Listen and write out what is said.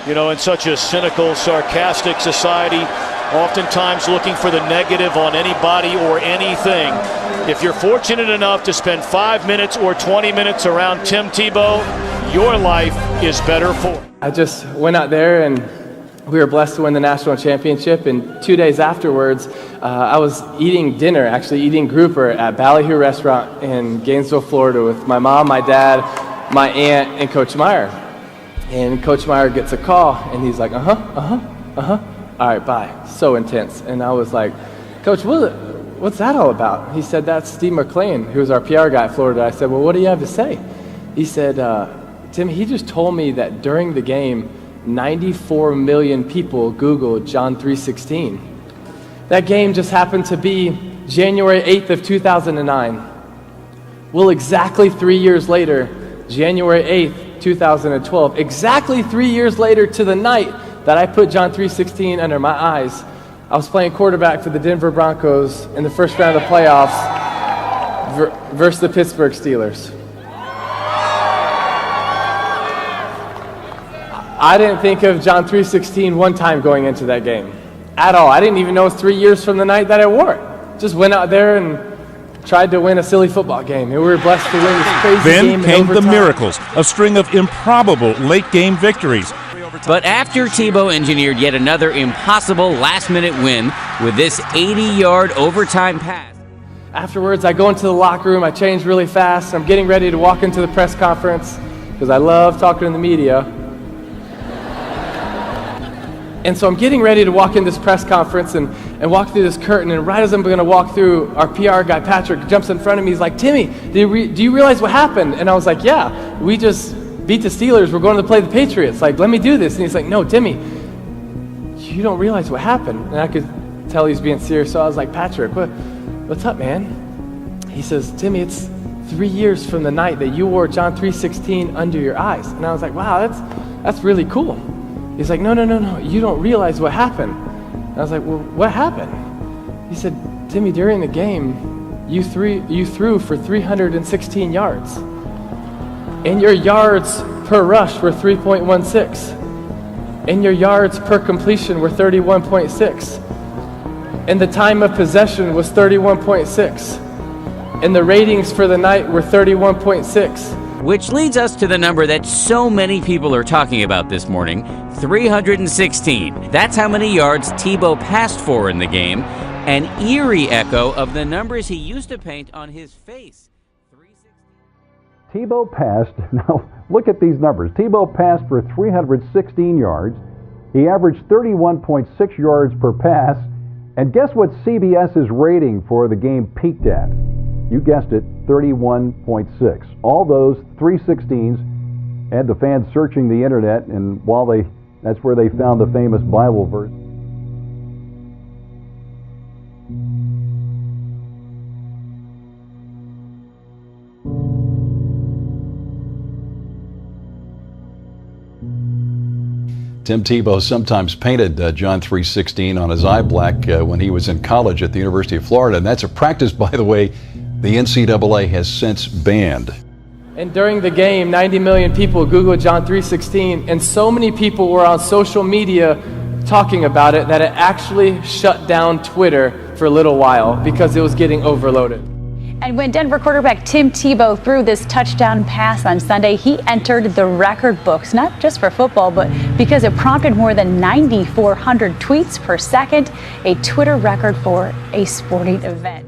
You know, in such a cynical, sarcastic society, oftentimes looking for the negative on anybody or anything. If you're fortunate enough to spend 5 minutes or 20 minutes around Tim Tebow, your life is better for it. I just went out there and we were blessed to win the national championship, and 2 days afterwards, I was eating grouper at Ballyhoo Restaurant in Gainesville, Florida with my mom, my dad, my aunt, and Coach Meyer. And Coach Meyer gets a call, and he's like, all right, bye. So intense. And I was like, Coach, what's that all about? He said, that's Steve McLean, who's our PR guy at Florida. I said, well, what do you have to say? He said, Tim, he just told me that during the game, 94 million people Googled John 3:16. That game just happened to be January 8th of 2009. Well, exactly 3 years later, January 8th, 2012, exactly 3 years later to the night that I put John 3:16 under my eyes, I was playing quarterback for the Denver Broncos in the first round of the playoffs versus the Pittsburgh Steelers. I didn't think of John 3:16 one time going into that game at all. I didn't even know it was 3 years from the night that I wore it. Just went out there and tried to win a silly football game, and we were blessed to win this crazy game. Then came the miracles, a string of improbable late-game victories. But after Tebow engineered yet another impossible last-minute win with this 80-yard overtime pass. Afterwards, I go into the locker room, I change really fast, I'm getting ready to walk into the press conference because I love talking to the media. And so I'm getting ready to walk in this press conference and walk through this curtain, and right as I'm going to walk through, our PR guy, Patrick, jumps in front of me. He's like, Timmy, do you realize what happened? And I was like, yeah, we just beat the Steelers. We're going to play the Patriots. Like, let me do this. And he's like, no, Timmy, you don't realize what happened. And I could tell he's being serious, so I was like, Patrick, what's up, man? He says, Timmy, it's 3 years from the night that you wore John 3:16 under your eyes. And I was like, wow, that's really cool. He's like, no, you don't realize what happened. And I was like, well, what happened? He said, Timmy, during the game, you threw for 316 yards. And your yards per rush were 3.16. And your yards per completion were 31.6. And the time of possession was 31.6. And the ratings for the night were 31.6. Which leads us to the number that so many people are talking about this morning, 316. That's how many yards Tebow passed for in the game, an eerie echo of the numbers he used to paint on his face. Tebow passed, now look at these numbers. Tebow passed for 316 yards. He averaged 31.6 yards per pass. And guess what CBS's rating for the game peaked at? You guessed it, 31.6. All those 316s had the fans searching the internet, and that's where they found the famous Bible verse. Tim Tebow sometimes painted John 3:16 on his eye black when he was in college at the University of Florida, and that's a practice, by the way, the NCAA has since banned. And during the game, 90 million people Googled John 3:16, and so many people were on social media talking about it that it actually shut down Twitter for a little while because it was getting overloaded. And when Denver quarterback Tim Tebow threw this touchdown pass on Sunday, he entered the record books, not just for football, but because it prompted more than 9,400 tweets per second, a Twitter record for a sporting event.